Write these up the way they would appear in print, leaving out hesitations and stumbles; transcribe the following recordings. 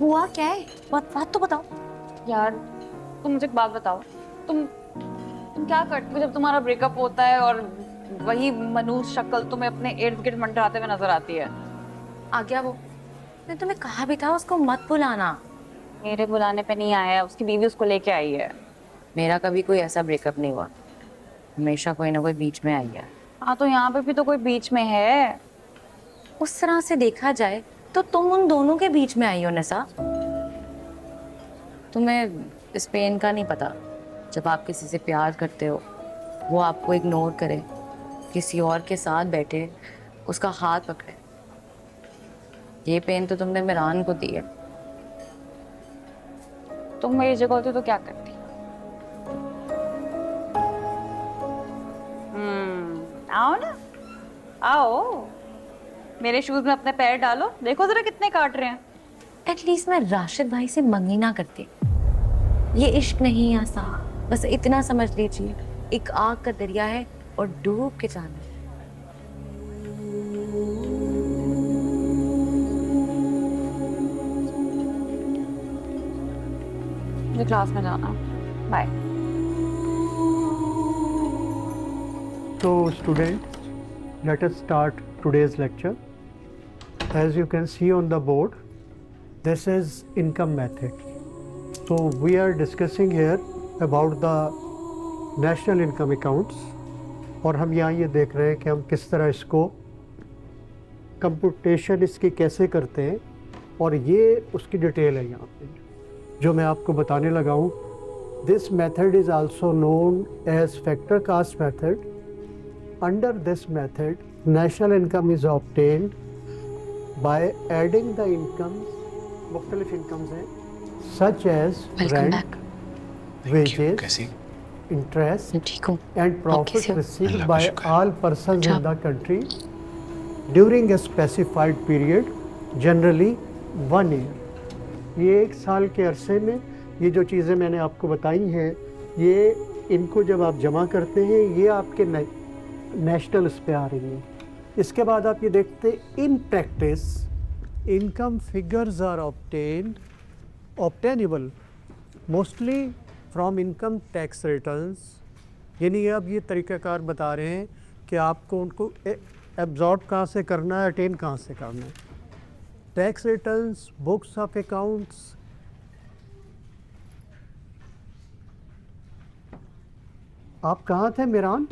हुआ क्या है? बात तो बताओ। यार तुम मुझे एक बात बताओ। तुम क्या करती हो जब तुम्हारा ब्रेकअप होता है और वही मनूज शक्ल तुम्हें अपने इर्द गिर्द मंडराते हुए नजर आती है? आ गया वो। मैंने तुम्हें कहा भी था उसको मत बुलाना। मेरे बुलाने पे नहीं आया है, उसकी बीवी उसको लेके आई है। मेरा कभी कोई ऐसा ब्रेकअप नहीं हुआ। हमेशा कोई ना कोई बीच में आई है। हाँ तो यहाँ पे भी तो कोई बीच में है। उस तरह से देखा जाए तो तुम उन दोनों के बीच में आई हो निशा। तुम्हें इस पेन का नहीं पता। जब आप किसी से प्यार करते हो, वो आपको इग्नोर करे, किसी और के साथ बैठे, उसका हाथ पकड़े। ये पेन तो तुमने मिरान को दी है। तुम मेरी जगह होती तो क्या करती? आओ ना, आओ मेरे शूज में अपने पैर डालो, देखो जरा कितने काट रहे हैं। एटलीस्ट मैं राशिद भाई से मंगी ना करती। ये इश्क नहीं आसा, बस इतना समझ लीजिए, एक आग का दरिया है और डूब के जाना है। मुझे क्लास में जाना, bye. So students, let us start today's lecture. As you can see on the board, this is income method. So we are discussing here about the national income accounts और हम यहाँ ये देख रहे हैं कि हम किस तरह इसको कंप्यूटेशन इसकी कैसे करते हैं और ये उसकी डिटेल है यहाँ पे जो मैं आपको बताने लगा हूँ. This method is also known as factor cost method. Under this method, national income is obtained by adding the incomes, मुख्तलिफ incomes हैं, such as rent, wages, interest, and profit received by all persons in the country during a specified period, generally 1 year. ये 1 साल के अरसे में ये जो चीज़ें मैंने आपको बताई हैं, ये इनको जब आप जमा करते हैं, ये आपके नेशनल पे आ रही है. इसके बाद आप ये देखते in practice income figures are obtainable mostly from income tax returns. यानी अब ये तरीक़ाकार बता रहे हैं कि आपको उनको एब्जॉर्ब कहाँ से करना है, अटेन कहाँ से करना है. Tax returns, books of accounts. आप कहाँ थे मिरान?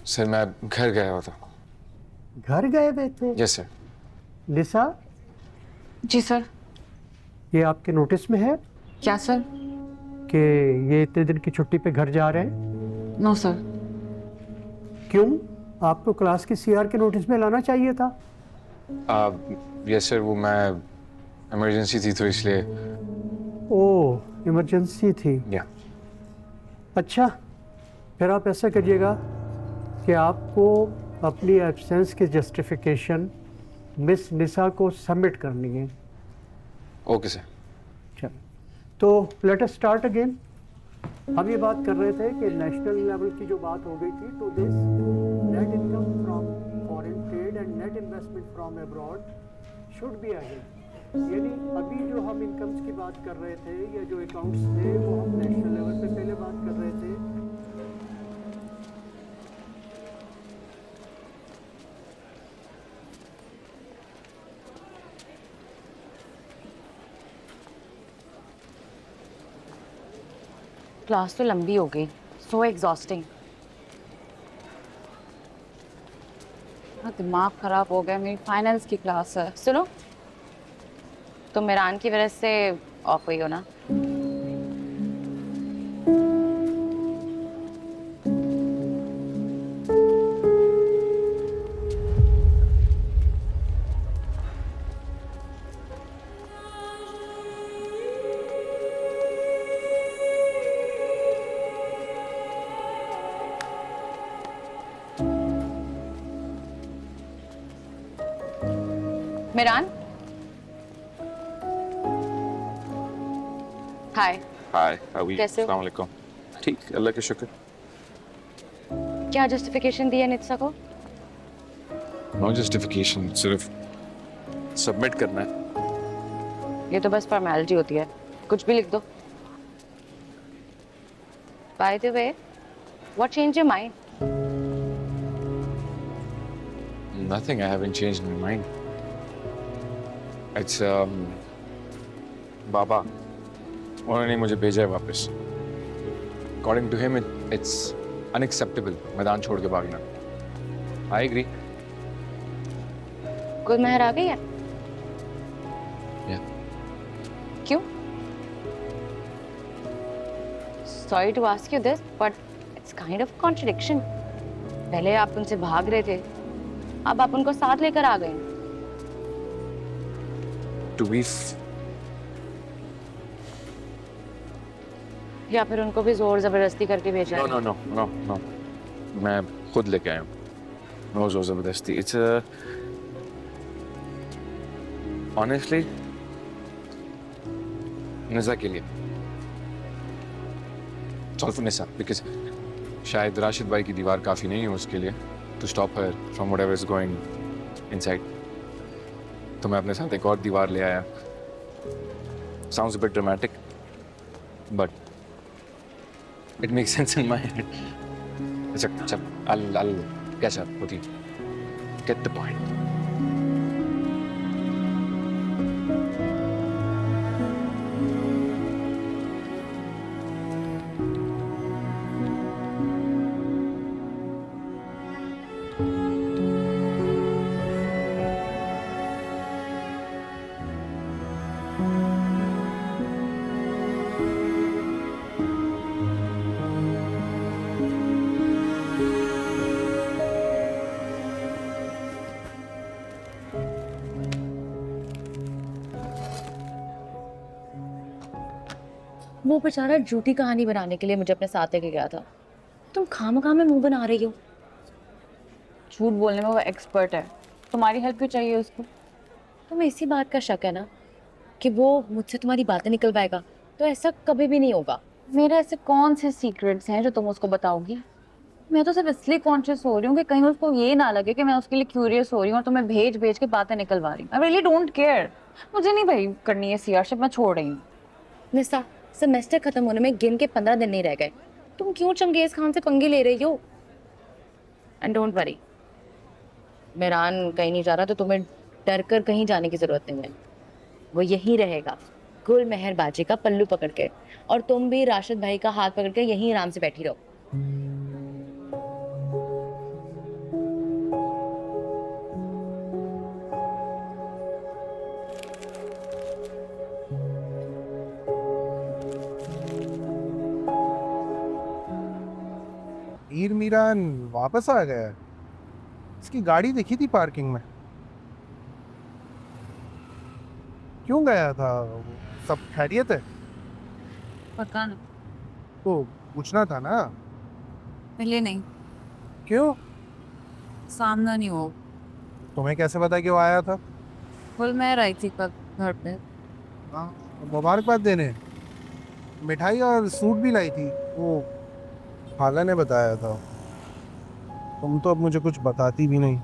सर मैं घर गया हुआ था. घर गए हुए थे? Yes sir. निशा, जी सर। ये आपके नोटिस में है क्या सर? कि ये इतने दिन की छुट्टी पे घर जा रहे हैं? No sir. क्यों? आपको क्लास की सीआर के नोटिस में लाना चाहिए था. यस सर, वो मैं इमरजेंसी थी तो इसलिए. ओह, इमरजेंसी थी. या अच्छा, फिर आप ऐसा करिएगा कि आपको अपनी एब्सेंस की जस्टिफिकेशन मिस निशा को सबमिट करनी है. Okay sir. चलो, तो लेट अस स्टार्ट अगेन. हम ये बात कर रहे थे कि नेशनल लेवल की जो बात हो गई थी, तो this net income from foreign trade and net investment from abroad should be again. यानी अभी जो हम इनकम्स की बात कर रहे थे या जो अकाउंट्स थे, वो हम नेशनल लेवल पे पहले बात कर रहे थे. क्लास तो लंबी हो गई, सो एग्जॉस्टिंग। दिमाग खराब हो गया, मेरी फाइनेंस की क्लास है। सुनो, तुम मिरान की वजह से ऑफ हुई हो ना? मिरान, हाय। हाय, हाउ आर यू? कैसे हो? अस्सलाम वालेकुम. ठीक, अल्लाह का शुक्र. क्या जस्टिफिकेशन दी है नित्सा को? नो जस्टिफिकेशन, सिर्फ सबमिट करना है। ये तो बस फॉर्मेलिटी होती है, कुछ भी लिख दो। By the way, what change your mind? Nothing, I haven't changed my mind. It's बाबा, उन्होंने मुझे भेजा है वापस। According to him, it's unacceptable मैदान छोड़ के भागना। I agree. गुलमहर आ गई है? Yeah. क्यों? Sorry to ask you this, but it's kind of contradiction. पहले आप उनसे भाग रहे थे, अब आप उनको साथ लेकर आ गए। To be या फिर उनको भी जोर जबरदस्ती करके भेजा है? no. मैं खुद लेके आया हूँ। No जोर जबरदस्ती। It's honestly निज़ा के लिए। It's all for निज़ा because शायद राशिद भाई की दीवार काफी नहीं है उसके लिए to stop her from whatever is going inside. तो मैं अपने साथ एक और दीवार ले आया। Sounds a bit dramatic, but it makes sense in my head. अच्छा, I'll catch up with you. Get the point. वो बेचारा झूठी कहानी बनाने के लिए मुझे अपने साथ लेके गया था। तुम खामखा में मुंह बना रही हो। झूठ बोलने में वो एक्सपर्ट है, तुम्हारी हेल्प क्यों चाहिए उसको? तुम्हें इसी बात का शक है ना कि वो मुझसे तुम्हारी बातें निकलवाएगा? तो ऐसा कभी भी नहीं होगा। मेरे ऐसे कौन से सीक्रेट्स हैं जो तुम उसको बताओगी? मैं तो सिर्फ इसलिए कॉन्शियस हो रही हूँ कि कहीं उसको ये ना लगे कि मैं उसके लिए क्यूरियस हो रही हूँ और तुम्हें भेज भेज के बातें निकलवा रही हूँ। I really don't care. मुझे नहीं भाई करनी है सीआरशिप, मैं छोड़ रही हूँ। निसा, सेमेस्टर खत्म होने में गिन के 15 दिन नहीं रह गए। तुम क्यों चंगेज खान से पंगे ले रही हो? एंड डोंट वरी, मेहरान कहीं नहीं जा रहा, तो तुम्हें डर कर कहीं जाने की जरूरत नहीं है। वो यहीं रहेगा, गुलमहर बाजी का पल्लू पकड़ के, और तुम भी राशिद भाई का हाथ पकड़ के यहीं आराम से बैठी रहो। मीर मीरान वापस आ गया है। इसकी गाड़ी दिखी थी पार्किंग में। क्यों गया था? सब खैरियत है? पता नहीं, तो पूछना था ना। पहले नहीं, क्यों? सामना नहीं हो। तुम्हें कैसे पता कि वो आया था? गुलमहर आई थी कल घर पे। मुबारकबाद देने मिठाई और सूट भी लाई थी। वो खाला ने बताया था। तुम तो अब मुझे कुछ बताती भी नहीं।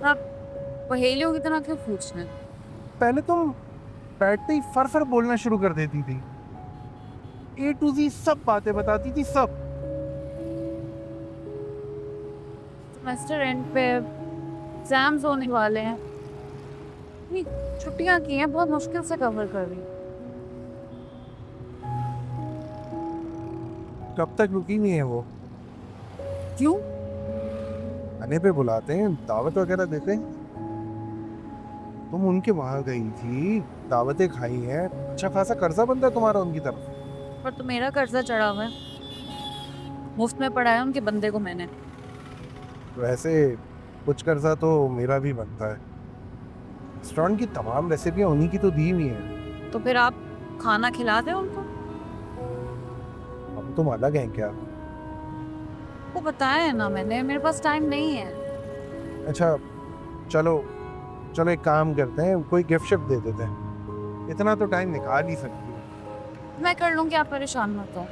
आप पहेलियों की तरह क्यों पूछने? पहले तुम बैठते ही फर फर बोलना शुरू कर देती थी। A to Z सब बातें बताती थी, सब। सेमेस्टर एंड पे एग्जाम्स होने वाले हैं, इतनी छुट्टियां की हैं, बहुत मुश्किल से कवर कर रही हूँ। कब तक रुकी नहीं है वो? क्यों? आने पे बुलाते हैं, दावत वगैरह देते हैं। तुम उनके वहां गई थी, दावतें खाई हैं, अच्छा खासा कर्जा बनता है तुम्हारा उनकी तरफ। पर तो मेरा कर्जा चढ़ा हुआ है, मुफ्त में पढ़ाया उनके बंदे को मैंने। वैसे कुछ कर्जा तो मेरा भी बनता है। रेस्टोरेंट की तमाम रेसिपियां उन्हीं की तो दी हुई हैं। तो फिर आप खाना खिला दें उनको। हम तुम अलग हैं क्या? वो बताया है ना मैंने, मेरे पास टाइम नहीं है। अच्छा चलो चलो, एक काम करते हैं, कोई गिफ्ट शिफ्ट दे देते हैं। इतना तो टाइम निकाल ही सकती हो। मैं कर लूँगी, आप परेशान मत हो।